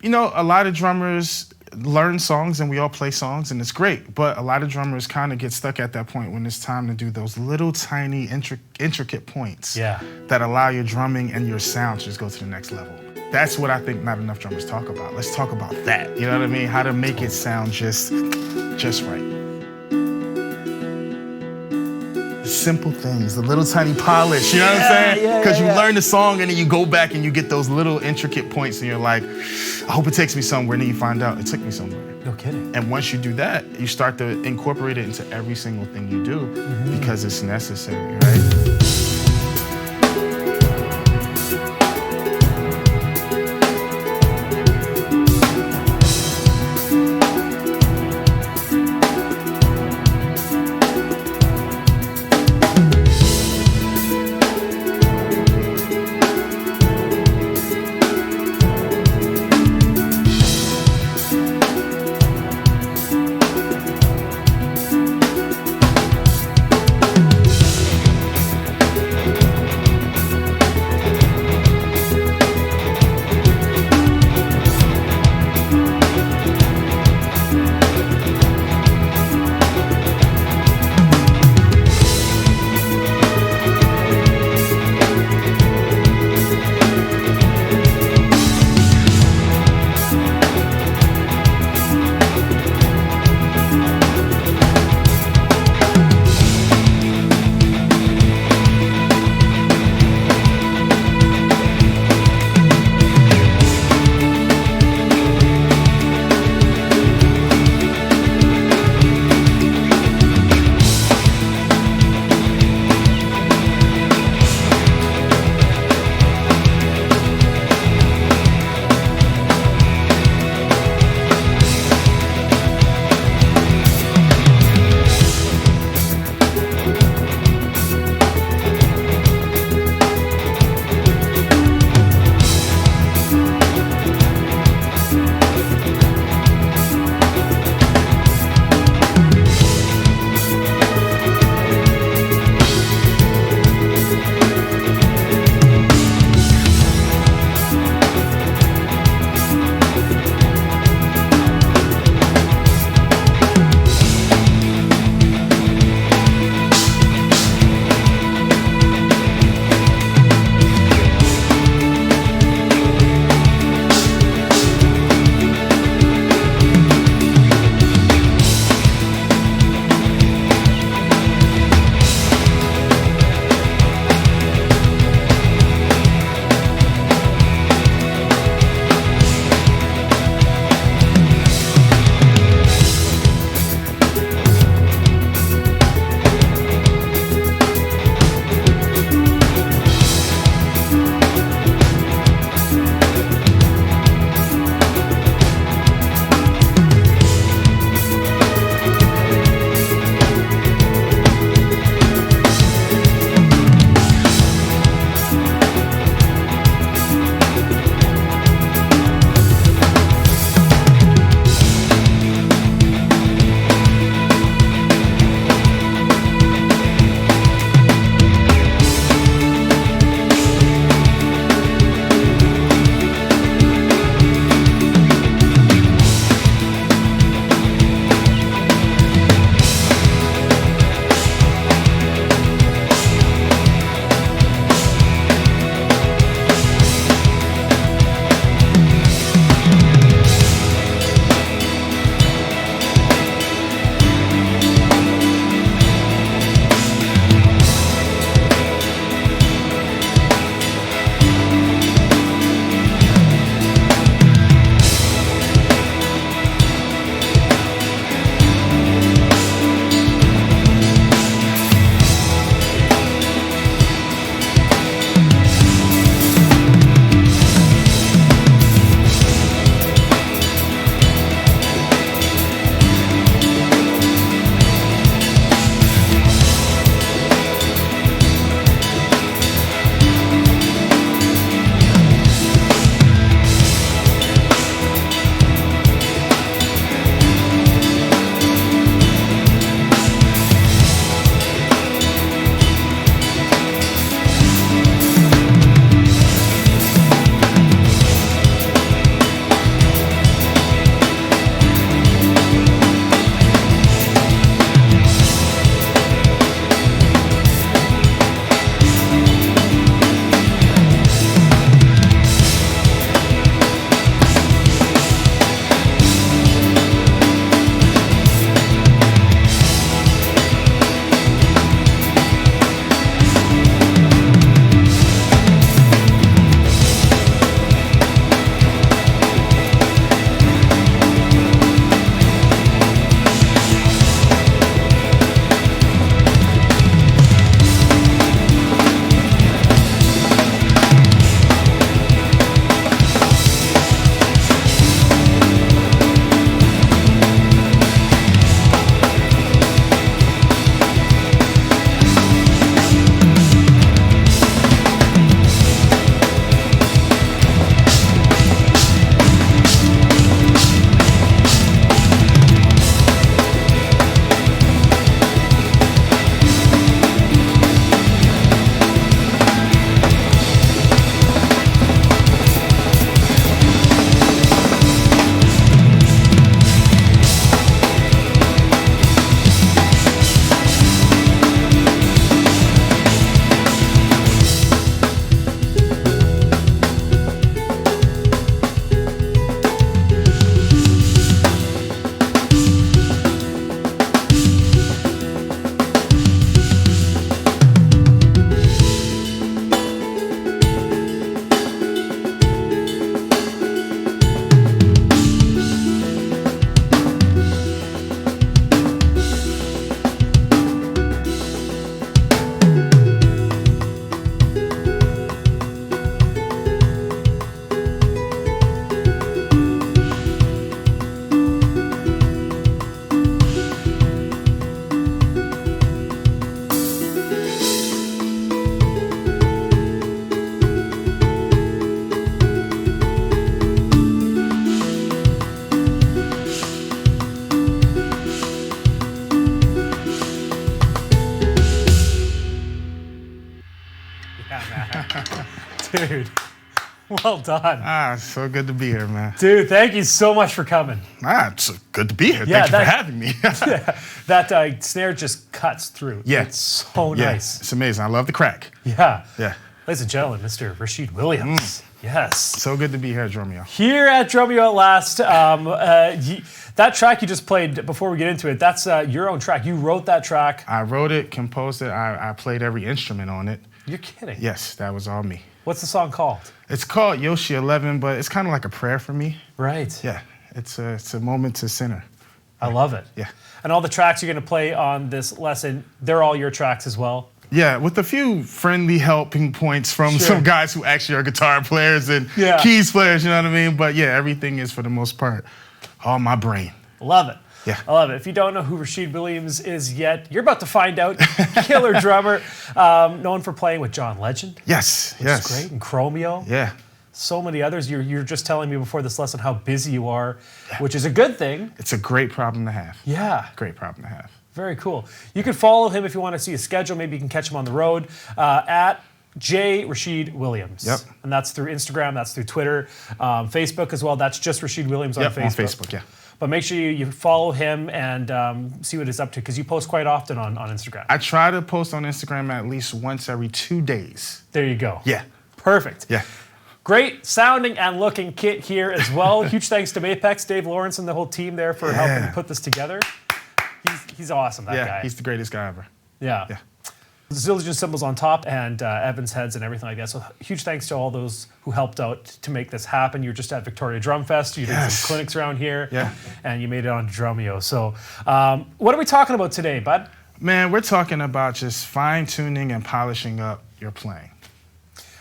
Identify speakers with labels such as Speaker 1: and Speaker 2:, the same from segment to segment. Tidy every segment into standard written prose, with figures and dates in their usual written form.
Speaker 1: You know, a lot of drummers learn songs and we all play songs and it's great, but a lot of drummers kind of get stuck at that point when it's time to do those little tiny intricate points that allow your drumming and your sound to just go to the next level. That's what I think not enough drummers talk about. Let's talk about that. You know what I mean? How to make it sound just right. Simple things, the little tiny polish, you know what I'm saying? Because you learn the song and then you go back and you get those little intricate points and you're like, I hope it takes me somewhere, and then you find out it took me somewhere.
Speaker 2: No kidding.
Speaker 1: And once you do that, you start to incorporate it into every single thing you do because it's necessary, right?
Speaker 2: Dude, well done.
Speaker 1: So good to be here, man.
Speaker 2: Dude, thank you so much for coming.
Speaker 1: It's good to be here. Thank you for having me.
Speaker 2: That snare just cuts through.
Speaker 1: Yeah.
Speaker 2: It's so nice.
Speaker 1: It's amazing. I love the crack.
Speaker 2: Yeah.
Speaker 1: Yeah.
Speaker 2: Ladies and gentlemen, Mr. Rashid Williams. Yes.
Speaker 1: So good to be here at Drumeo.
Speaker 2: Here at Drumeo at last. That track you just played, before we get into it, that's your own track. You wrote that track.
Speaker 1: I wrote it, composed it. I played every instrument on it.
Speaker 2: You're kidding.
Speaker 1: Yes, that was all me.
Speaker 2: What's the song called?
Speaker 1: It's called Yoshi 11, but it's kind of like a prayer for me.
Speaker 2: Right.
Speaker 1: Yeah. It's a moment to center.
Speaker 2: I love it.
Speaker 1: Yeah.
Speaker 2: And all the tracks you're going to play on this lesson, they're all your tracks as well?
Speaker 1: Yeah, with a few friendly helping points from some guys who actually are guitar players and keys players, you know what I mean? But yeah, everything is, for the most part, all my brain.
Speaker 2: Love it.
Speaker 1: Yeah.
Speaker 2: I love it. If you don't know who Rashid Williams is yet, you're about to find out. Killer drummer, known for playing with John Legend.
Speaker 1: Yes,
Speaker 2: which is great. And Drumeo.
Speaker 1: Yeah.
Speaker 2: So many others. You're just telling me before this lesson how busy you are, which is a good thing.
Speaker 1: It's a great problem to have.
Speaker 2: Yeah.
Speaker 1: Great problem to have.
Speaker 2: Very cool. You can follow him if you want to see his schedule. Maybe you can catch him on the road at J. Rashid Williams.
Speaker 1: Yep.
Speaker 2: And that's through Instagram, that's through Twitter, Facebook as well. That's just Rashid Williams on Facebook.
Speaker 1: On Facebook, yeah.
Speaker 2: But make sure you follow him and see what he's up to, because you post quite often on Instagram.
Speaker 1: I try to post on Instagram at least once every 2 days.
Speaker 2: There you go.
Speaker 1: Yeah.
Speaker 2: Perfect.
Speaker 1: Yeah.
Speaker 2: Great sounding and looking kit here as well. Huge thanks to Mapex, Dave Lawrence, and the whole team there for helping put this together. He's awesome, that guy.
Speaker 1: Yeah, he's the greatest guy ever.
Speaker 2: Yeah. Zildjian cymbals on top and Evans heads and everything like that. So huge thanks to all those who helped out to make this happen. You were just at Victoria Drum Fest. You did some clinics around here.
Speaker 1: Yeah.
Speaker 2: And you made it on Drumeo. So what are we talking about today, bud?
Speaker 1: Man, we're talking about just fine-tuning and polishing up your playing.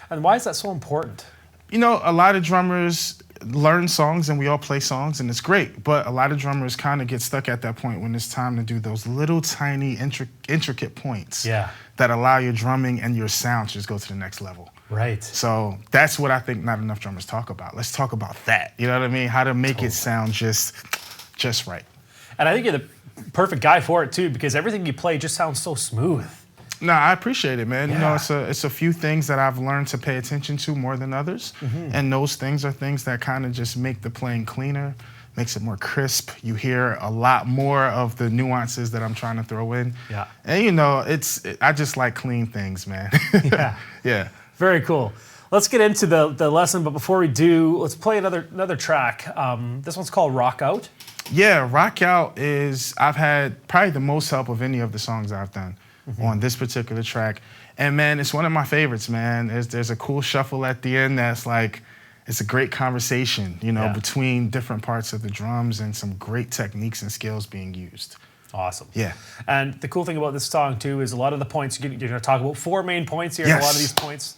Speaker 2: And why is that so important?
Speaker 1: You know, a lot of drummers learn songs and we all play songs and it's great, but a lot of drummers kind of get stuck at that point when it's time to do those little tiny intricate points that allow your drumming and your sound to just go to the next level.
Speaker 2: Right.
Speaker 1: So that's what I think not enough drummers talk about. Let's talk about that. You know what I mean? How to make it sound just right.
Speaker 2: And I think you're the perfect guy for it too, because everything you play just sounds so smooth.
Speaker 1: No, I appreciate it, man. You know, it's a few things that I've learned to pay attention to more than others. And those things are things that kind of just make the playing cleaner, makes it more crisp. You hear a lot more of the nuances that I'm trying to throw in. Yeah. And you know, I just like clean things, man. Yeah.
Speaker 2: Very cool. Let's get into the lesson, but before we do, let's play another track. This one's called Rock Out.
Speaker 1: Yeah, Rock Out is, I've had probably the most help of any of the songs I've done on this particular track. And man, it's one of my favorites, man. There's a cool shuffle at the end that's like, it's a great conversation, you know, between different parts of the drums and some great techniques and skills being used.
Speaker 2: Awesome.
Speaker 1: Yeah.
Speaker 2: And the cool thing about this song, too, is a lot of the points, you're going to talk about 4 main points here, and a lot of these points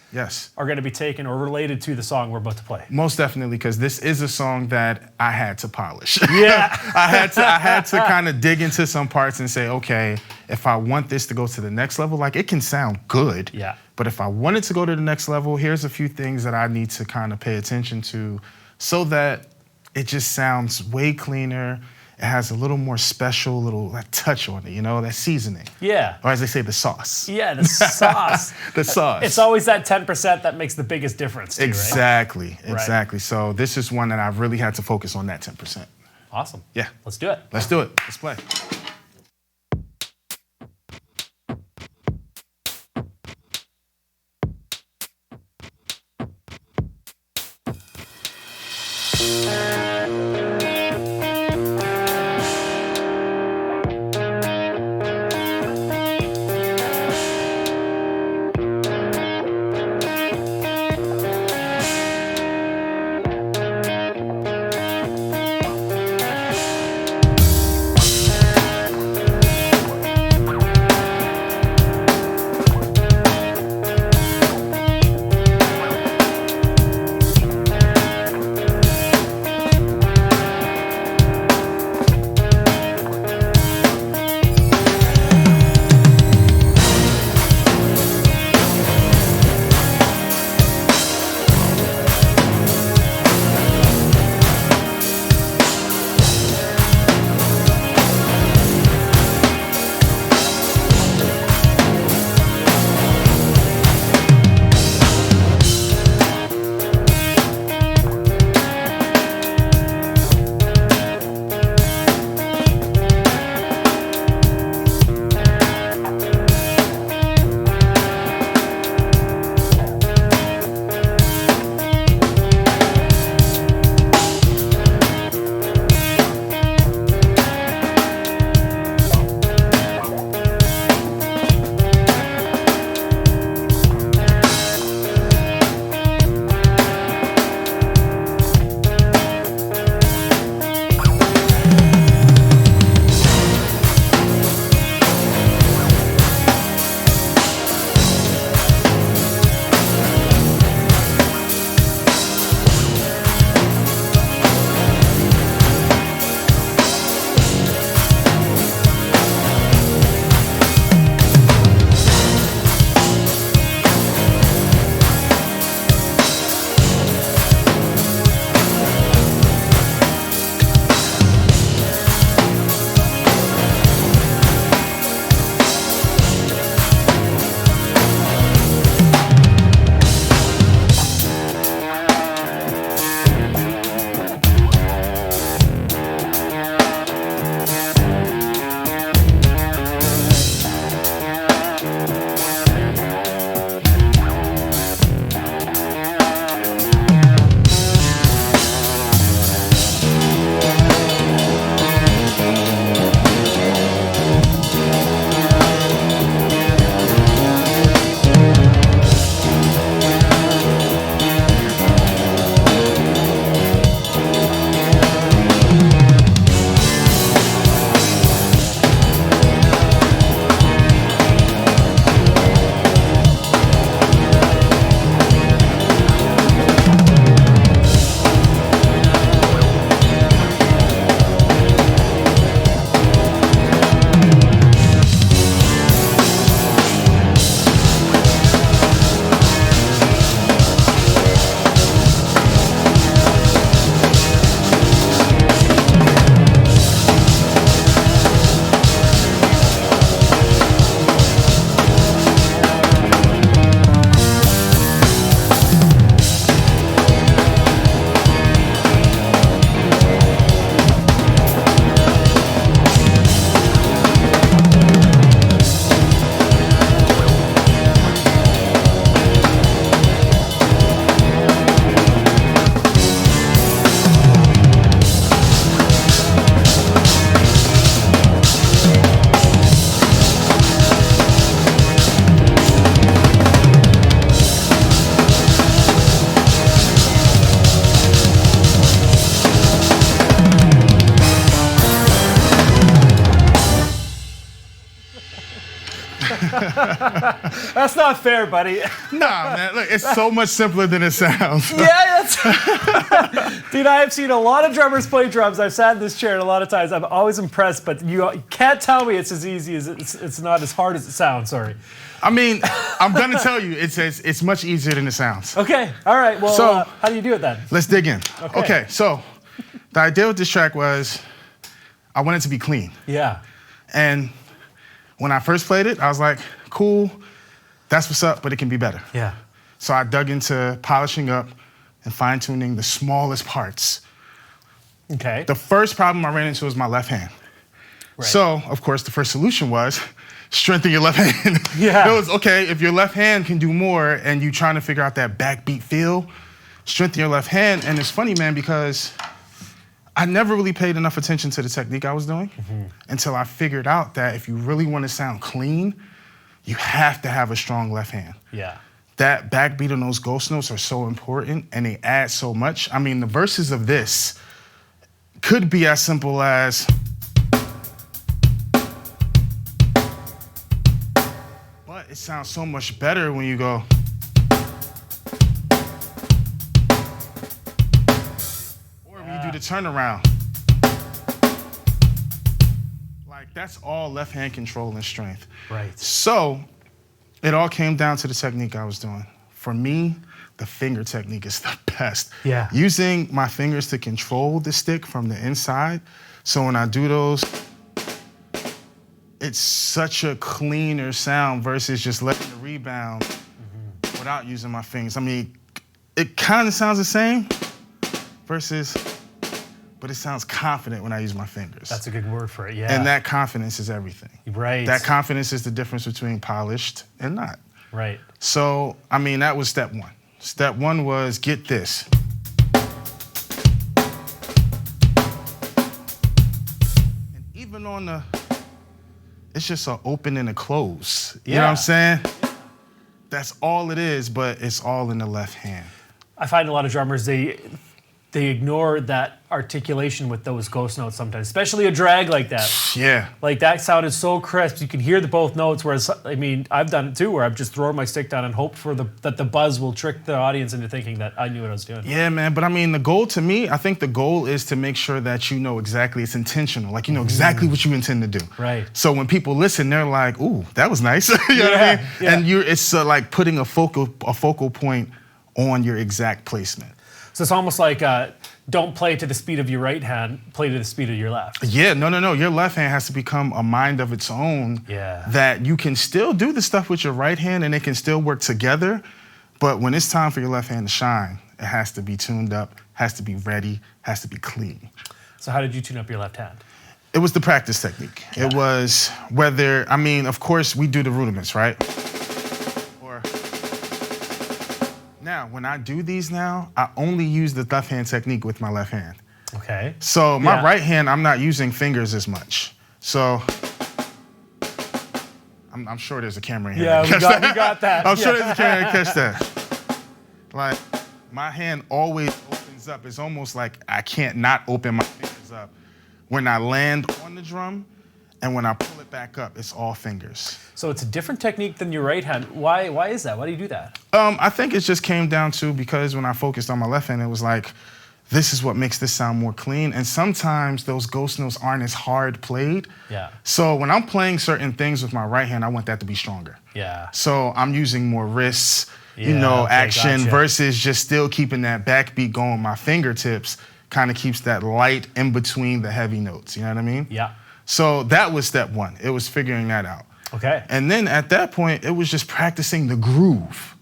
Speaker 2: are going to be taken or related to the song we're about to play.
Speaker 1: Most definitely, because this is a song that I had to polish.
Speaker 2: Yeah.
Speaker 1: I had to kind of dig into some parts and say, okay, if I want this to go to the next level, like it can sound good.
Speaker 2: Yeah.
Speaker 1: But if I want it to go to the next level, here's a few things that I need to kind of pay attention to so that it just sounds way cleaner. It has a little more special that touch on it, you know, that seasoning.
Speaker 2: Yeah.
Speaker 1: Or as they say, the sauce.
Speaker 2: Yeah, the sauce.
Speaker 1: The sauce.
Speaker 2: It's always that 10% that makes the biggest difference too,
Speaker 1: exactly,
Speaker 2: right?
Speaker 1: Exactly. So this is one that I've really had to focus on that 10%.
Speaker 2: Awesome.
Speaker 1: Yeah.
Speaker 2: Let's do it.
Speaker 1: Let's do it. Let's play.
Speaker 2: That's not fair, buddy.
Speaker 1: Nah, man, look, it's so much simpler than it sounds.
Speaker 2: Yeah, dude, I have seen a lot of drummers play drums. I've sat in this chair a lot of times. I'm always impressed, but you can't tell me it's as easy as it's not as hard as it sounds. Sorry.
Speaker 1: I mean, I'm gonna tell you, it's much easier than it sounds.
Speaker 2: Okay, all right. Well,
Speaker 1: So,
Speaker 2: how do you do it then?
Speaker 1: Let's dig in.
Speaker 2: Okay.
Speaker 1: Okay, so the idea with this track was I wanted it to be clean.
Speaker 2: Yeah.
Speaker 1: And when I first played it, I was like, cool, that's what's up, but it can be better.
Speaker 2: Yeah.
Speaker 1: So I dug into polishing up and fine-tuning the smallest parts.
Speaker 2: Okay.
Speaker 1: The first problem I ran into was my left hand.
Speaker 2: Right.
Speaker 1: So, of course, the first solution was strengthen your left hand.
Speaker 2: Yeah.
Speaker 1: It was, okay, if your left hand can do more and you're trying to figure out that backbeat feel, strengthen your left hand. And it's funny, man, because I never really paid enough attention to the technique I was doing until I figured out that if you really want to sound clean, you have to have a strong left hand.
Speaker 2: Yeah.
Speaker 1: That backbeat on those ghost notes are so important and they add so much. I mean, the verses of this could be as simple as, but it sounds so much better when you go, or when you do the turnaround. Like, that's all left hand control and strength.
Speaker 2: Right.
Speaker 1: So it all came down to the technique I was doing. For me, the finger technique is the best.
Speaker 2: Yeah.
Speaker 1: Using my fingers to control the stick from the inside. So when I do those, it's such a cleaner sound versus just letting the rebound without using my fingers. I mean, it kind of sounds the same versus, but it sounds confident when I use my fingers.
Speaker 2: That's a good word for it, yeah.
Speaker 1: And that confidence is everything.
Speaker 2: Right.
Speaker 1: That confidence is the difference between polished and not.
Speaker 2: Right.
Speaker 1: So, I mean, that was step one. Step one was get this. And even on the, it's just an open and a close. You know what I'm saying? That's all it is, but it's all in the left hand.
Speaker 2: I find a lot of drummers, they ignore that articulation with those ghost notes sometimes, especially a drag like that.
Speaker 1: Yeah.
Speaker 2: Like that sounded so crisp, you can hear the both notes, whereas, I mean, I've done it too, where I've just thrown my stick down and hoped for that the buzz will trick the audience into thinking that I knew what I was doing.
Speaker 1: Yeah, man, but I mean, the goal to me, I think the goal is to make sure that you know exactly, it's intentional, like you know exactly what you intend to do.
Speaker 2: Right.
Speaker 1: So when people listen, they're like, ooh, that was nice. You know what I mean?
Speaker 2: Yeah.
Speaker 1: And it's like putting a focal point on your exact placement.
Speaker 2: So it's almost like don't play to the speed of your right hand, play to the speed of your left.
Speaker 1: Yeah, no. Your left hand has to become a mind of its own.
Speaker 2: Yeah.
Speaker 1: That you can still do the stuff with your right hand and they can still work together. But when it's time for your left hand to shine, it has to be tuned up, has to be ready, has to be clean.
Speaker 2: So how did you tune up your left hand?
Speaker 1: It was the practice technique. Yeah. It was whether, I mean, of course, we do the rudiments, right? Now, when I do these now, I only use the left hand technique with my left hand.
Speaker 2: Okay.
Speaker 1: So my right hand, I'm not using fingers as much. So I'm sure there's a camera in here.
Speaker 2: Yeah, we got that.
Speaker 1: I'm sure there's a camera to catch that. Like, my hand always opens up. It's almost like I can't not open my fingers up. When I land on the drum and when I pull it back up, it's all fingers.
Speaker 2: So it's a different technique than your right hand. Why is that? Why do you do that?
Speaker 1: I think it just came down to because when I focused on my left hand, it was like, this is what makes this sound more clean. And sometimes those ghost notes aren't as hard played.
Speaker 2: Yeah.
Speaker 1: So when I'm playing certain things with my right hand, I want that to be stronger.
Speaker 2: Yeah.
Speaker 1: So I'm using more wrists,
Speaker 2: okay,
Speaker 1: action
Speaker 2: gotcha.
Speaker 1: versus just still keeping that backbeat going. My fingertips kind of keeps that light in between the heavy notes. You know what I mean?
Speaker 2: Yeah.
Speaker 1: So that was step one. It was figuring that out.
Speaker 2: Okay.
Speaker 1: And then at that point, it was just practicing the groove.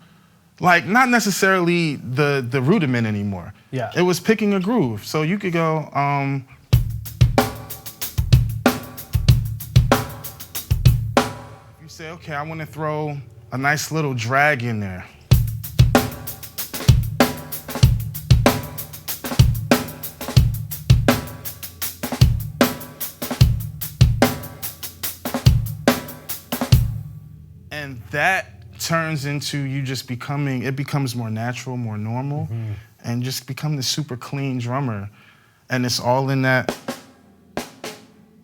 Speaker 1: Like, not necessarily the rudiment anymore.
Speaker 2: Yeah.
Speaker 1: It was picking a groove. So you could go, you say, okay, I want to throw a nice little drag in there. And that turns into you just becoming, it becomes more natural, more normal, and just become this super clean drummer. And it's all in that,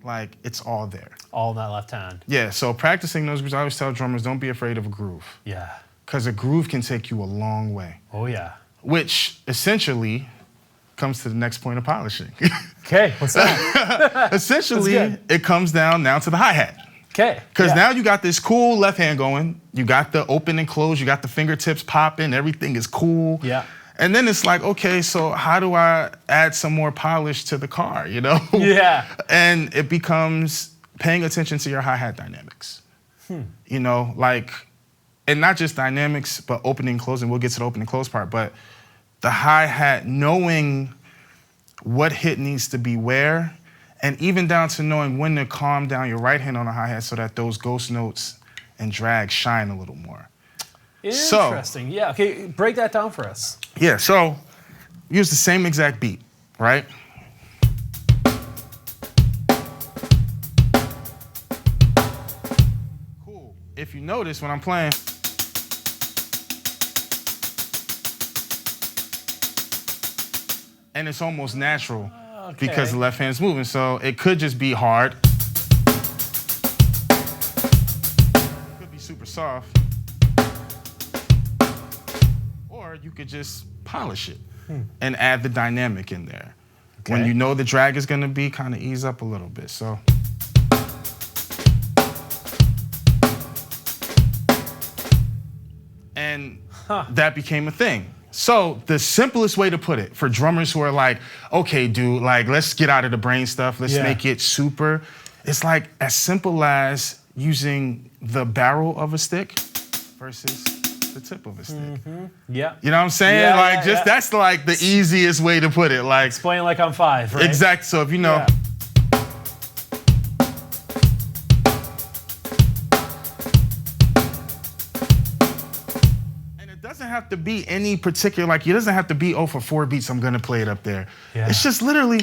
Speaker 1: like, it's all there.
Speaker 2: All in that left hand.
Speaker 1: Yeah, so practicing those grooves, I always tell drummers, don't be afraid of a groove.
Speaker 2: Yeah.
Speaker 1: Because a groove can take you a long way.
Speaker 2: Oh, yeah.
Speaker 1: Which essentially comes to the next point of polishing.
Speaker 2: Okay, what's that?
Speaker 1: Essentially, it comes down now to the hi-hat.
Speaker 2: Okay.
Speaker 1: Because now you got this cool left hand going. You got the open and close. You got the fingertips popping. Everything is cool.
Speaker 2: Yeah.
Speaker 1: And then it's like, okay, so how do I add some more polish to the car, you know?
Speaker 2: Yeah.
Speaker 1: And it becomes paying attention to your hi-hat dynamics. You know, like, and not just dynamics, but opening and closing. We'll get to the open and close part. But the hi-hat, knowing what hit needs to be where, and even down to knowing when to calm down your right hand on the hi-hat so that those ghost notes and drag shine a little more.
Speaker 2: Interesting. Yeah. Okay. Break that down for us.
Speaker 1: Yeah. So use the same exact beat, right? Cool. If you notice when I'm playing, and it's almost natural because the left hand's moving. So it could just be hard. It could be super soft. Or you could just polish it and add the dynamic in there. When you know the drag is gonna be, kind of ease up a little bit, so. And that became a thing. So the simplest way to put it for drummers who are like, okay, dude, like let's get out of the brain stuff, let's make it super. It's like as simple as using the barrel of a stick versus the tip of a stick.
Speaker 2: Yeah.
Speaker 1: You know what I'm saying?
Speaker 2: Yeah,
Speaker 1: like that's like the easiest way to put it. Like
Speaker 2: explain like I'm 5, right?
Speaker 1: Exactly. So if you know. And it doesn't have to be any particular, like it doesn't have to be, oh, for 4 beats, I'm gonna play it up there.
Speaker 2: Yeah.
Speaker 1: It's just literally,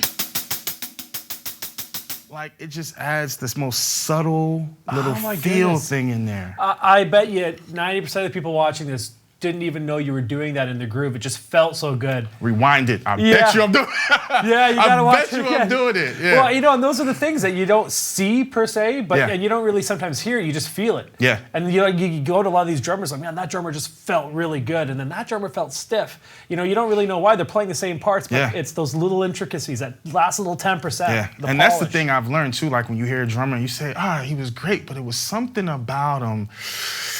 Speaker 1: like it just adds this most subtle little feel thing in there.
Speaker 2: I bet you 90% of the people watching this didn't even know you were doing that in the groove. It just felt so good.
Speaker 1: Rewind it. I bet you I'm doing it.
Speaker 2: Yeah, you gotta watch it.
Speaker 1: I bet you I'm doing it. Yeah.
Speaker 2: Well, you know, and those are the things that you don't see per se, but and you don't really sometimes hear. You just feel it.
Speaker 1: Yeah.
Speaker 2: And you go to a lot of these drummers like, man, that drummer just felt really good, and then that drummer felt stiff. You know, you don't really know why they're playing the same parts, but it's those little intricacies, that last little 10%.
Speaker 1: Yeah. And that's the thing I've learned too. Like when you hear a drummer, you say, he was great, but it was something about him.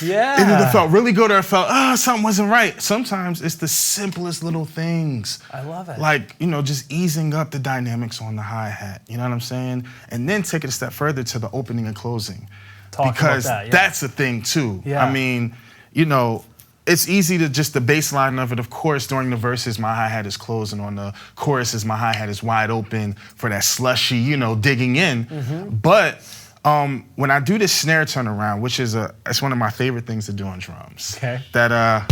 Speaker 2: Yeah.
Speaker 1: It either felt really good or it felt, something wasn't right. Sometimes it's the simplest little things.
Speaker 2: I love it.
Speaker 1: Like, you know, just easing up the dynamics on the hi-hat. You know what I'm saying? And then take it a step further to the opening and closing. Because that's a thing too.
Speaker 2: Yeah.
Speaker 1: I mean, you know, it's easy to just the baseline of it. Of course, during the verses, my hi-hat is closed, and on the choruses, my hi-hat is wide open for that slushy, you know, digging in. But when I do this snare turnaround, which is it's one of my favorite things to do on drums.
Speaker 2: Okay.
Speaker 1: That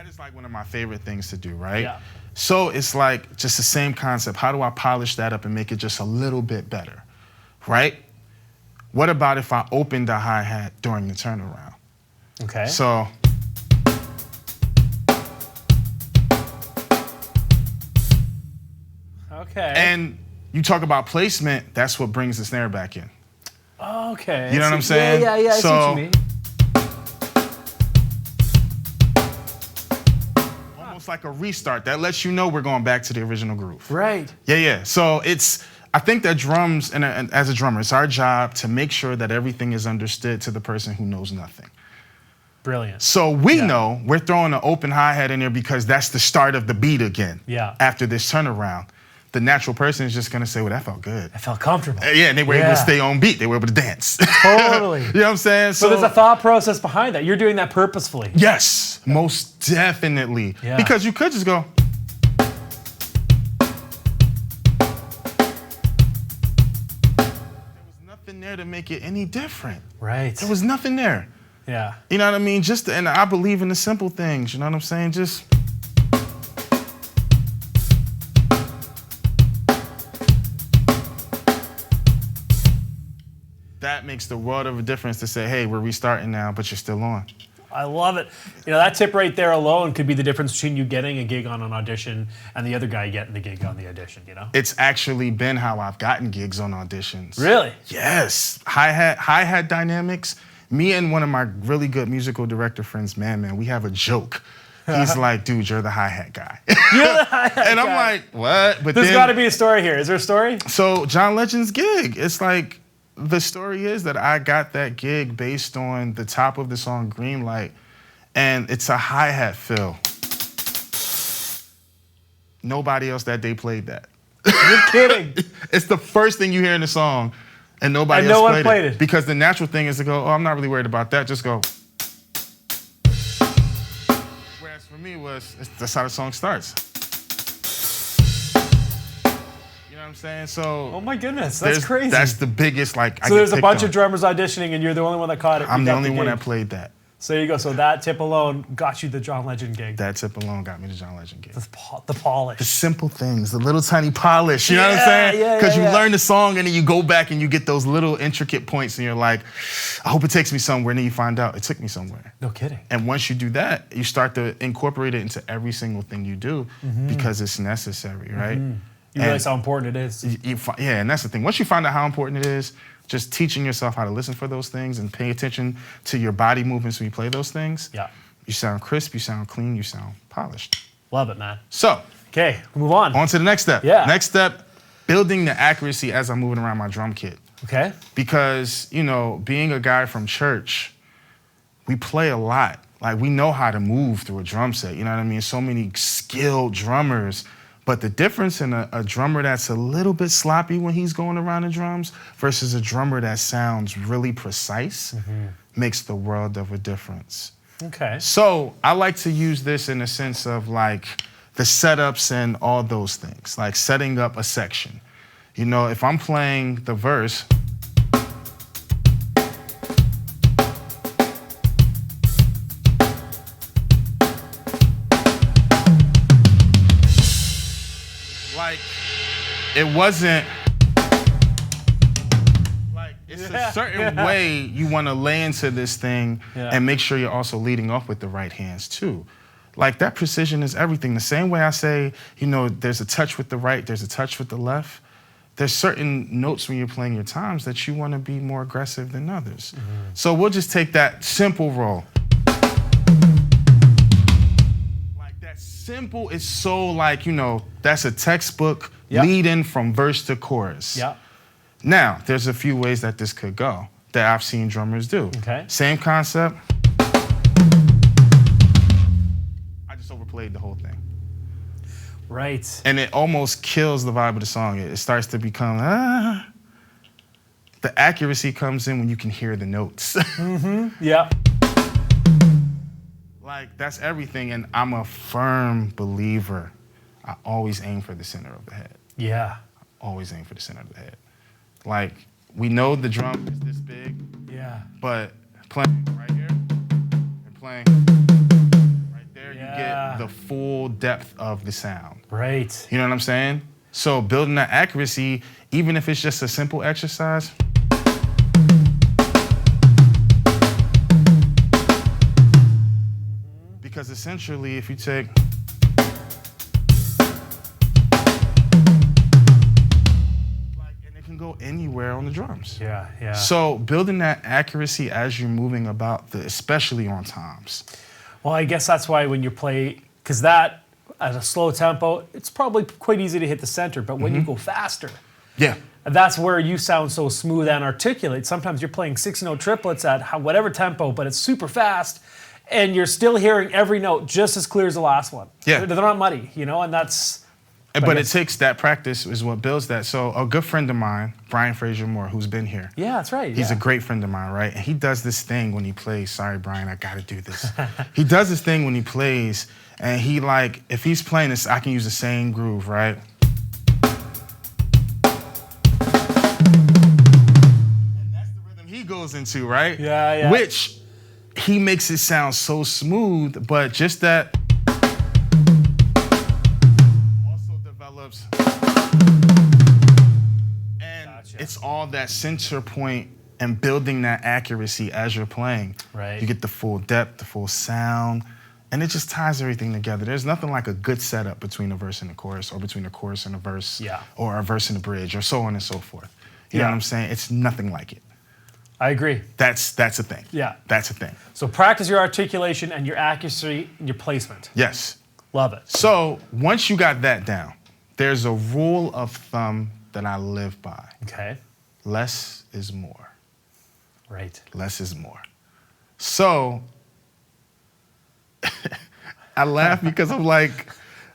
Speaker 1: is like one of my favorite things to do, right?
Speaker 2: Yeah.
Speaker 1: So it's like just the same concept. How do I polish that up and make it just a little bit better, right? What about if I opened the hi-hat during the turnaround?
Speaker 2: Okay.
Speaker 1: So.
Speaker 2: Okay.
Speaker 1: And you talk about placement, that's what brings the snare back in.
Speaker 2: Okay.
Speaker 1: You know what I'm saying?
Speaker 2: Yeah, I see what you mean.
Speaker 1: Almost like a restart. That lets you know we're going back to the original groove.
Speaker 2: Right.
Speaker 1: Yeah. So I think that drums, and as a drummer, it's our job to make sure that everything is understood to the person who knows nothing.
Speaker 2: Brilliant.
Speaker 1: So we know we're throwing an open hi-hat in there because that's the start of the beat again.
Speaker 2: Yeah.
Speaker 1: After this turnaround. The natural person is just gonna say, well, that felt good.
Speaker 2: I felt comfortable.
Speaker 1: Yeah, and they were able to stay on beat. They were able to dance.
Speaker 2: Totally.
Speaker 1: You know what I'm saying?
Speaker 2: So there's a thought process behind that. You're doing that purposefully.
Speaker 1: Yes, most definitely.
Speaker 2: Yeah.
Speaker 1: Because you could just go. There was nothing there to make it any different.
Speaker 2: Right.
Speaker 1: There was nothing there.
Speaker 2: Yeah.
Speaker 1: You know what I mean? And I believe in the simple things. You know what I'm saying? Just. That makes the world of a difference to say, hey, we're restarting now, but you're still on.
Speaker 2: I love it. You know, that tip right there alone could be the difference between you getting a gig on an audition and the other guy getting the gig on the audition, you know?
Speaker 1: It's actually been how I've gotten gigs on auditions.
Speaker 2: Really?
Speaker 1: Yes. Hi-hat dynamics. Me and one of my really good musical director friends, man, we have a joke. He's like, dude, you're the hi-hat guy.
Speaker 2: You're the hi-hat
Speaker 1: And I'm
Speaker 2: guy.
Speaker 1: like, what? But
Speaker 2: There's got to be a story here. Is there a story?
Speaker 1: So John Legend's gig, it's like, the story is that I got that gig based on the top of the song Greenlight, and it's a hi-hat fill. Nobody else that day played that.
Speaker 2: You're kidding.
Speaker 1: It's the first thing you hear in the song, and nobody
Speaker 2: no
Speaker 1: else
Speaker 2: one played it.
Speaker 1: Because the natural thing is to go, oh, I'm not really worried about that, just go. Whereas for me that's how the song starts. You know what I'm saying? So
Speaker 2: Oh my goodness, that's crazy.
Speaker 1: That's the biggest, like,
Speaker 2: so there's a bunch of drummers auditioning and you're the only one that caught it.
Speaker 1: I'm the only one that played that.
Speaker 2: So there you go. So that tip alone got you the John Legend gig.
Speaker 1: That tip alone got me the John Legend gig.
Speaker 2: The polish.
Speaker 1: The simple things, the little tiny polish, you know what I'm saying?
Speaker 2: Yeah,
Speaker 1: Because you learn the song and then you go back and you get those little intricate points and you're like, I hope it takes me somewhere. And then you find out it took me somewhere.
Speaker 2: No kidding.
Speaker 1: And once you do that, you start to incorporate it into every single thing you do because it's necessary, right?
Speaker 2: You realize how important it is.
Speaker 1: Yeah, and that's the thing. Once you find out how important it is, just teaching yourself how to listen for those things and pay attention to your body movements when you play those things.
Speaker 2: Yeah.
Speaker 1: You sound crisp, you sound clean, you sound polished.
Speaker 2: Love it, man.
Speaker 1: So,
Speaker 2: okay, move on.
Speaker 1: On to the next step.
Speaker 2: Yeah.
Speaker 1: Next step, building the accuracy as I'm moving around my drum kit.
Speaker 2: Okay.
Speaker 1: Because, you know, being a guy from church, we play a lot. Like, we know how to move through a drum set, you know what I mean? So many skilled drummers. But the difference in a drummer that's a little bit sloppy when he's going around the drums versus a drummer that sounds really precise makes the world of a difference.
Speaker 2: Okay.
Speaker 1: So I like to use this in the sense of like the setups and all those things, like setting up a section. You know, if I'm playing the verse, like, it wasn't, like, it's a certain way you want to lay into this thing and make sure you're also leading off with the right hands too. Like, that precision is everything. The same way I say, you know, there's a touch with the right, there's a touch with the left. There's certain notes when you're playing your times that you want to be more aggressive than others. So we'll just take that simple roll. Simple is so like, you know, that's a textbook lead-in from verse to chorus.
Speaker 2: Yeah.
Speaker 1: Now, there's a few ways that this could go that I've seen drummers do.
Speaker 2: Okay.
Speaker 1: Same concept. I just overplayed the whole thing.
Speaker 2: Right.
Speaker 1: And it almost kills the vibe of the song. It starts to become, The accuracy comes in when you can hear the notes.
Speaker 2: Yeah.
Speaker 1: Like, that's everything, and I'm a firm believer. I always aim for the center of the head.
Speaker 2: Yeah.
Speaker 1: Always aim for the center of the head. Like, we know the drum is this big, but playing right here and playing right there, you get the full depth of the sound.
Speaker 2: Right.
Speaker 1: You know what I'm saying? So building that accuracy, even if it's just a simple exercise, because essentially, if you take, and it can go anywhere on the drums.
Speaker 2: Yeah, yeah.
Speaker 1: So building that accuracy as you're moving about, especially on toms.
Speaker 2: Well, I guess that's why when you play, because that, at a slow tempo, it's probably quite easy to hit the center, but when you go faster, that's where you sound so smooth and articulate. Sometimes you're playing 6-note triplets at whatever tempo, but it's super fast, and you're still hearing every note just as clear as the last one.
Speaker 1: Yeah.
Speaker 2: They're not muddy, you know, and that's...
Speaker 1: But it takes that practice is what builds that. So a good friend of mine, Brian Fraser Moore, who's been here.
Speaker 2: Yeah, that's right.
Speaker 1: He's a great friend of mine, right? And he does this thing when he plays. Sorry, Brian, I gotta do this. He does this thing when he plays, and he like, if he's playing this, I can use the same groove, right? And that's the rhythm he goes into, right?
Speaker 2: Yeah, yeah.
Speaker 1: Which he makes it sound so smooth, but just that also develops, and it's all that center point and building that accuracy as you're playing.
Speaker 2: Right.
Speaker 1: You get the full depth, the full sound, and it just ties everything together. There's nothing like a good setup between a verse and a chorus, or between a chorus and a verse, or a verse and a bridge, or so on and so forth. You know what I'm saying? It's nothing like it.
Speaker 2: I agree.
Speaker 1: That's a thing.
Speaker 2: Yeah.
Speaker 1: That's a thing.
Speaker 2: So practice your articulation and your accuracy and your placement.
Speaker 1: Yes.
Speaker 2: Love it.
Speaker 1: So once you got that down, there's a rule of thumb that I live by.
Speaker 2: Okay.
Speaker 1: Less is more.
Speaker 2: Right.
Speaker 1: Less is more. So I laugh because I'm like,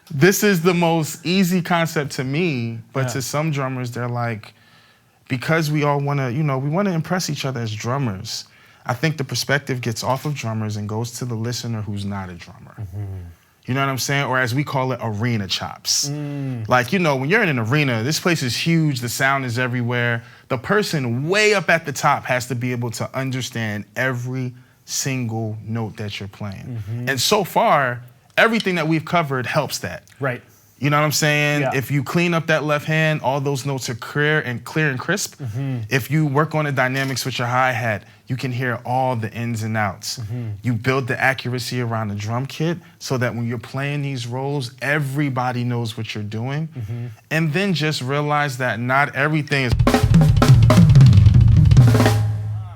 Speaker 1: this is the most easy concept to me, but to some drummers, they're like, because we all want to, we want to impress each other as drummers. I think the perspective gets off of drummers and goes to the listener who's not a drummer. Mm-hmm. You know what I'm saying? Or as we call it, arena chops. Like, when you're in an arena, this place is huge, the sound is everywhere. The person way up at the top has to be able to understand every single note that you're playing. Mm-hmm. And so far, everything that we've covered helps that.
Speaker 2: Right.
Speaker 1: You know what I'm saying?
Speaker 2: Yeah.
Speaker 1: If you clean up that left hand, all those notes are clear and crisp. Mm-hmm. If you work on the dynamics with your hi-hat, you can hear all the ins and outs. Mm-hmm. You build the accuracy around the drum kit so that when you're playing these rolls, everybody knows what you're doing. Mm-hmm. And then just realize that not everything is...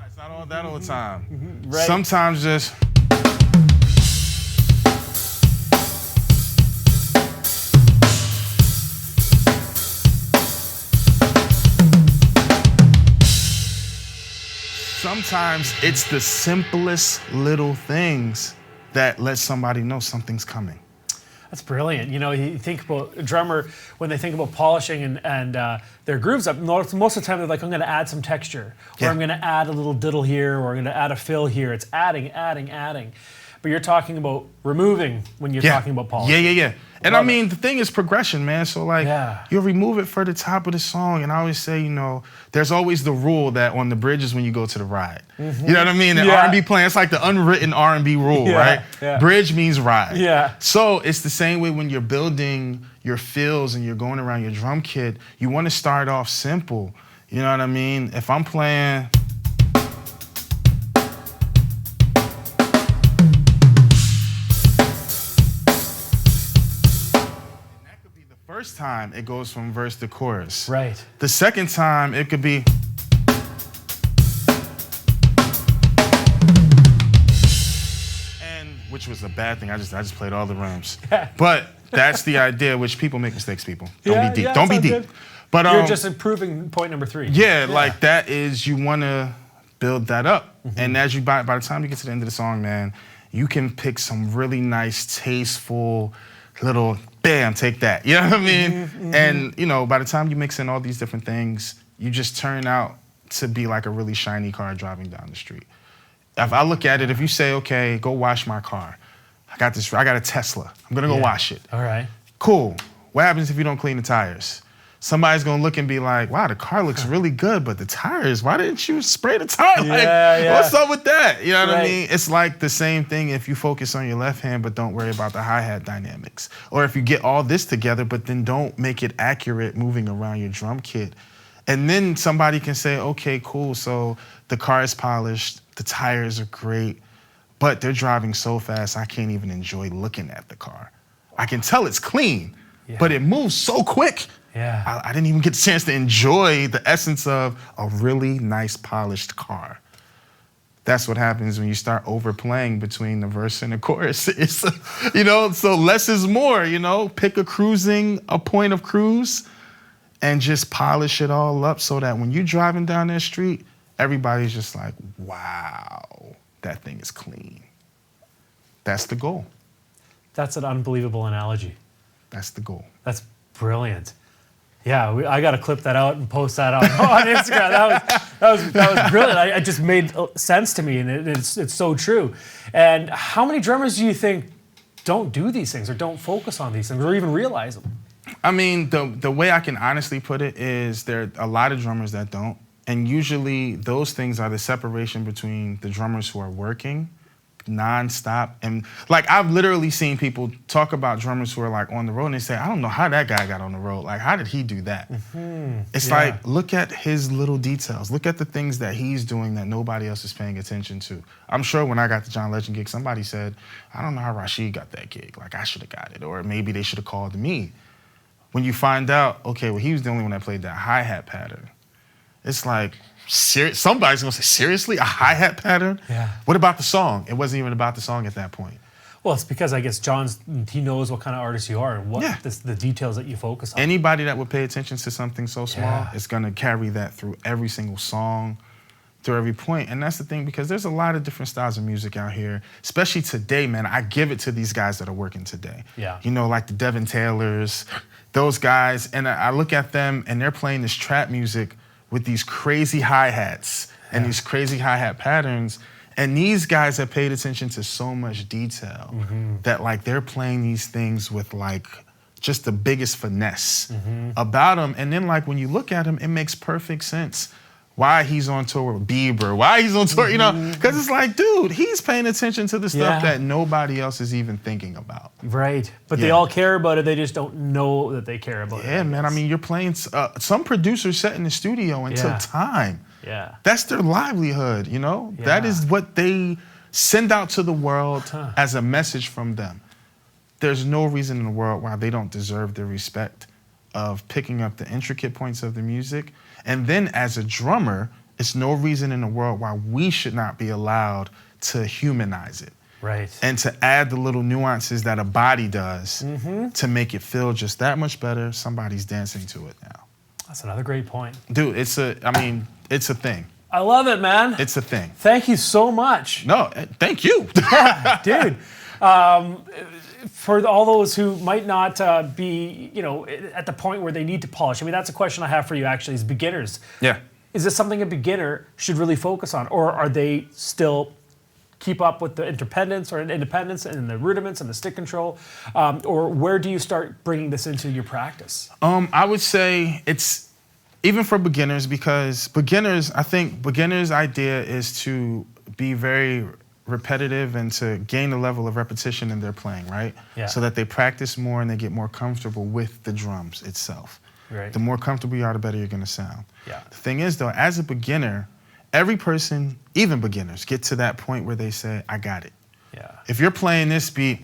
Speaker 1: It's not all that all the time. Mm-hmm. Right. Sometimes just... Sometimes it's the simplest little things that let somebody know something's coming.
Speaker 2: That's brilliant. You think about a drummer, when they think about polishing and their grooves up, most of the time they're like, I'm going to add some texture, or I'm going to add a little diddle here, or I'm going to add a fill here. It's adding. But you're talking about removing when you're talking about polishing.
Speaker 1: Yeah. And the thing is progression, man. So you'll remove it for the top of the song. And I always say, there's always the rule that on the bridges when you go to the ride. Mm-hmm. You know what I mean? The R&B playing, it's like the unwritten R&B rule, right? Yeah. Bridge means ride. Yeah. So it's the same way when you're building your fills and you're going around your drum kit. You want to start off simple. You know what I mean? If I'm playing... First time, it goes from verse to chorus.
Speaker 2: Right.
Speaker 1: The second time, it could be... Which was a bad thing. I just played all the rhymes. But that's the idea, which people make mistakes, people. Don't be deep. Don't be deep. Good.
Speaker 2: But you're just improving point number 3.
Speaker 1: Yeah, like that is, you want to build that up. Mm-hmm. And as by the time you get to the end of the song, man, you can pick some really nice, tasteful little... Bam, take that. You know what I mean? Mm-hmm. And, by the time you mix in all these different things, you just turn out to be like a really shiny car driving down the street. If I look at it, if you say, okay, go wash my car. I got a Tesla. I'm going to go wash it.
Speaker 2: All right.
Speaker 1: Cool. What happens if you don't clean the tires? Somebody's going to look and be like, wow, the car looks really good, but the tires, why didn't you spray the tire? What's up with that? You know what I mean? It's like the same thing if you focus on your left hand, but don't worry about the hi-hat dynamics. Or if you get all this together, but then don't make it accurate moving around your drum kit. And then somebody can say, okay, cool, so the car is polished, the tires are great, but they're driving so fast, I can't even enjoy looking at the car. I can tell it's clean, but it moves so quick.
Speaker 2: Yeah.
Speaker 1: I didn't even get the chance to enjoy the essence of a really nice polished car. That's what happens when you start overplaying between the verse and the chorus. It's, so less is more, Pick a point of cruise and just polish it all up so that when you're driving down that street, everybody's just like, wow, that thing is clean. That's the goal.
Speaker 2: That's an unbelievable analogy.
Speaker 1: That's the goal.
Speaker 2: That's brilliant. Yeah, I got to clip that out and post that on Instagram. That was brilliant. It just made sense to me, and it's so true. And how many drummers do you think don't do these things or don't focus on these things or even realize them?
Speaker 1: I mean, the way I can honestly put it is there are a lot of drummers that don't. And usually those things are the separation between the drummers who are working nonstop. And like, I've literally seen people talk about drummers who are like on the road and they say, I don't know how that guy got on the road. Like, how did he do that? It's like, look at his little details. Look at the things that he's doing that nobody else is paying attention to. I'm sure when I got the John Legend gig, somebody said, I don't know how Rashid got that gig. Like, I should have got it. Or maybe they should have called me. When you find out, okay, well, he was the only one that played that hi-hat pattern. It's like, somebody's gonna say, seriously, a hi-hat pattern?
Speaker 2: Yeah.
Speaker 1: What about the song? It wasn't even about the song at that point.
Speaker 2: Well, it's because I guess he knows what kind of artist you are and what the details that you focus on.
Speaker 1: Anybody that would pay attention to something so small is gonna carry that through every single song, through every point. And that's the thing, because there's a lot of different styles of music out here, especially today, man. I give it to these guys that are working today.
Speaker 2: Yeah.
Speaker 1: You know, like the Devin Taylors, those guys, and I look at them and they're playing this trap music with these crazy hi-hats and these crazy hi-hat patterns. And these guys have paid attention to so much detail that like they're playing these things with like just the biggest finesse about them. And then like when you look at them, it makes perfect sense why he's on tour with Bieber, why he's on tour, you know? Because it's like, dude, he's paying attention to the stuff that nobody else is even thinking about.
Speaker 2: Right, but they all care about it, they just don't know that they care about it.
Speaker 1: Yeah, man, I mean, you're playing, some producers sit in the studio until time.
Speaker 2: Yeah.
Speaker 1: That's their livelihood, you know?
Speaker 2: Yeah.
Speaker 1: That is what they send out to the world as a message from them. There's no reason in the world why they don't deserve the respect of picking up the intricate points of the music. And then as a drummer, it's no reason in the world why we should not be allowed to humanize it.
Speaker 2: Right.
Speaker 1: And to add the little nuances that a body does to make it feel just that much better. Somebody's dancing to it now.
Speaker 2: That's another great point.
Speaker 1: Dude, it's a thing.
Speaker 2: I love it, man.
Speaker 1: It's a thing.
Speaker 2: Thank you so much.
Speaker 1: No, thank you.
Speaker 2: Dude. For all those who might not be, you know, at the point where they need to polish, I mean, that's a question I have for you actually, is beginners.
Speaker 1: Yeah.
Speaker 2: Is this something a beginner should really focus on? Or are they still keep up with the independence and the rudiments and the stick control? Or where do you start bringing this into your practice?
Speaker 1: I would say it's even for beginners, because I think beginners' idea is to be very repetitive and to gain a level of repetition in their playing, right?
Speaker 2: Yeah.
Speaker 1: So that they practice more and they get more comfortable with the drums itself.
Speaker 2: Right.
Speaker 1: The more comfortable you are, the better you're gonna sound.
Speaker 2: Yeah.
Speaker 1: The thing is though, as a beginner, every person, even beginners, get to that point where they say, I got it.
Speaker 2: Yeah.
Speaker 1: If you're playing this beat,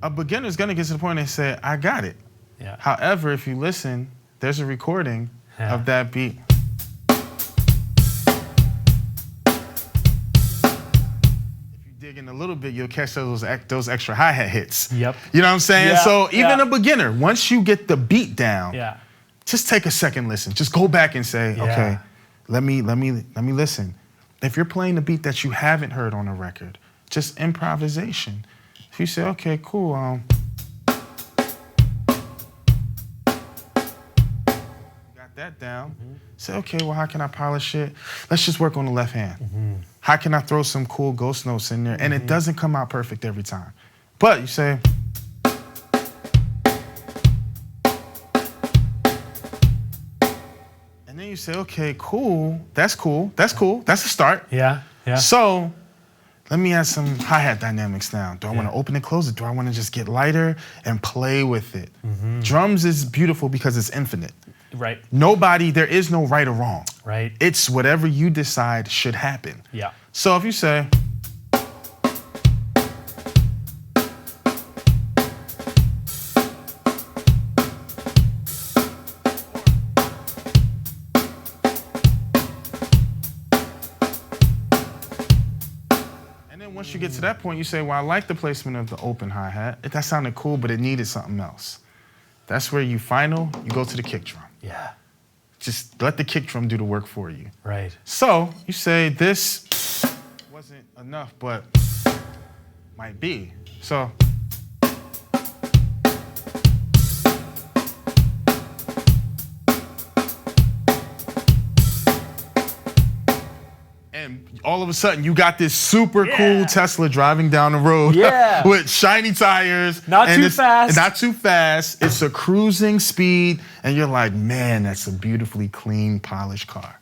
Speaker 1: a beginner's gonna get to the point where they say, I got it.
Speaker 2: Yeah.
Speaker 1: However, if you listen, there's a recording of that beat. If you dig in a little bit, you'll catch those extra hi-hat hits.
Speaker 2: Yep.
Speaker 1: You know what I'm saying?
Speaker 2: Yeah,
Speaker 1: So even a beginner, once you get the beat down, just take a second listen. Just go back and say, okay, let me listen. If you're playing a beat that you haven't heard on a record, just improvisation. If you say, okay, cool, that down. Say, okay, well, how can I polish it? Let's just work on the left hand. How can I throw some cool ghost notes in there? And it doesn't come out perfect every time. But you say, and then you say, okay, cool. That's cool. That's cool. That's a start.
Speaker 2: Yeah. Yeah.
Speaker 1: So let me add some hi-hat dynamics now. Do I want to open and close it? Do I want to just get lighter and play with it? Drums is beautiful because it's infinite.
Speaker 2: Right.
Speaker 1: There is no right or wrong.
Speaker 2: Right.
Speaker 1: It's whatever you decide should happen.
Speaker 2: Yeah.
Speaker 1: So if you say, and then once you get to that point, you say, well, I like the placement of the open hi-hat. That sounded cool, but it needed something else. That's where you go to the kick drum.
Speaker 2: Yeah.
Speaker 1: Just let the kick drum do the work for you.
Speaker 2: Right.
Speaker 1: So you say this wasn't enough, but might be. So. And all of a sudden, you got this super cool Tesla driving down the road with shiny tires.
Speaker 2: Not too fast.
Speaker 1: Not too fast. It's a cruising speed. And you're like, man, that's a beautifully clean, polished car.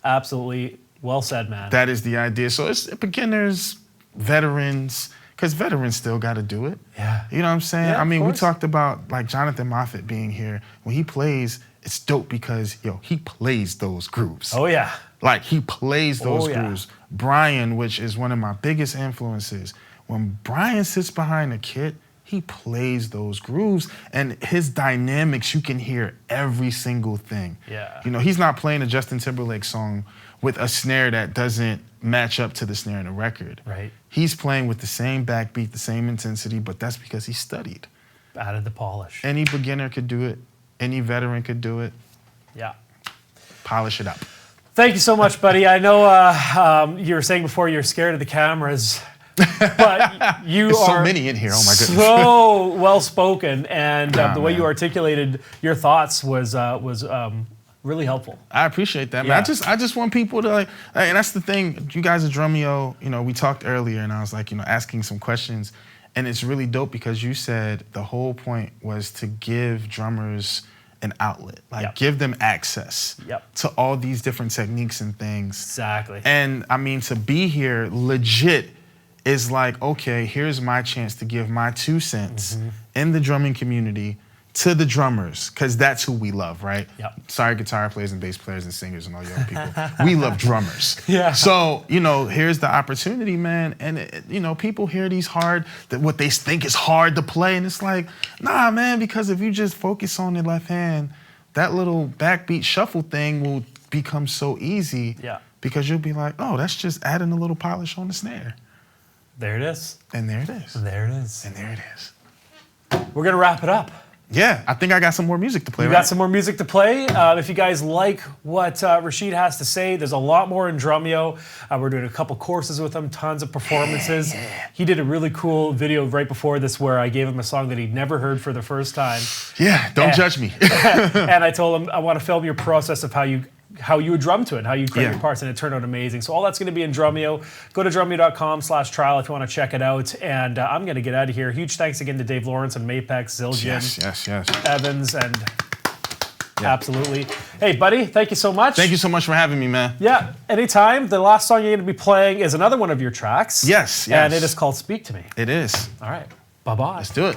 Speaker 2: Absolutely. Well said, man.
Speaker 1: That is the idea. So it's beginners, veterans, because veterans still got to do it.
Speaker 2: Yeah.
Speaker 1: You know what I'm saying?
Speaker 2: Yeah,
Speaker 1: I mean, we talked about like Jonathan Moffett being here. When he plays, it's dope because, he plays those grooves.
Speaker 2: Oh, yeah.
Speaker 1: Like, he plays those grooves. Brian, which is one of my biggest influences, when Brian sits behind a kit, he plays those grooves, and his dynamics, you can hear every single thing.
Speaker 2: Yeah.
Speaker 1: He's not playing a Justin Timberlake song with a snare that doesn't match up to the snare in the record.
Speaker 2: Right.
Speaker 1: He's playing with the same backbeat, the same intensity, but that's because he studied.
Speaker 2: Added the polish.
Speaker 1: Any beginner could do it. Any veteran could do it.
Speaker 2: Yeah.
Speaker 1: Polish it up.
Speaker 2: Thank you so much, buddy. I know you were saying before you're scared of the cameras, but you
Speaker 1: There's
Speaker 2: are
Speaker 1: so many in here. Oh my goodness.
Speaker 2: So well spoken, and the way you articulated your thoughts was really helpful.
Speaker 1: I appreciate that, man. I just want people to and that's the thing. You guys at Drumeo, we talked earlier, and I was like, asking some questions, and it's really dope because you said the whole point was to give drummers an outlet, give them access to all these different techniques and things.
Speaker 2: Exactly.
Speaker 1: And I mean, to be here legit is like, okay, here's my chance to give my 2 cents in the drumming community to the drummers, because that's who we love, right?
Speaker 2: Yep.
Speaker 1: Sorry, guitar players and bass players and singers and all young people. We love drummers.
Speaker 2: Yeah.
Speaker 1: So, here's the opportunity, man. And, people hear these what they think is hard to play, and it's like, nah, man, because if you just focus on the left hand, that little backbeat shuffle thing will become so easy.
Speaker 2: Yeah.
Speaker 1: Because you'll be like, oh, that's just adding a little polish on the snare.
Speaker 2: There it is.
Speaker 1: And there it is.
Speaker 2: And there it is.
Speaker 1: And there it is.
Speaker 2: We're going to wrap it up.
Speaker 1: Yeah, I think I got some more music to play.
Speaker 2: We got some more music to play. If you guys like what Rashid has to say, there's a lot more in Drumeo. We're doing a couple courses with him, tons of performances. He did a really cool video right before this where I gave him a song that he'd never heard for the first time.
Speaker 1: Yeah, don't judge me.
Speaker 2: And I told him, I want to film your process of how you would drum to it, how you create your parts, and it turned out amazing. So all that's going to be in Drumeo. Go to drumeo.com/trial if you want to check it out. And I'm going to get out of here. Huge thanks again to Dave Lawrence and Mapex, Zildjian,
Speaker 1: yes.
Speaker 2: Evans, and absolutely. Hey, buddy, thank you so much.
Speaker 1: Thank you so much for having me, man.
Speaker 2: Yeah, anytime. The last song you're going to be playing is another one of your tracks.
Speaker 1: Yes.
Speaker 2: And it is called Speak to Me.
Speaker 1: It is.
Speaker 2: All right. Bye-bye.
Speaker 1: Let's do it.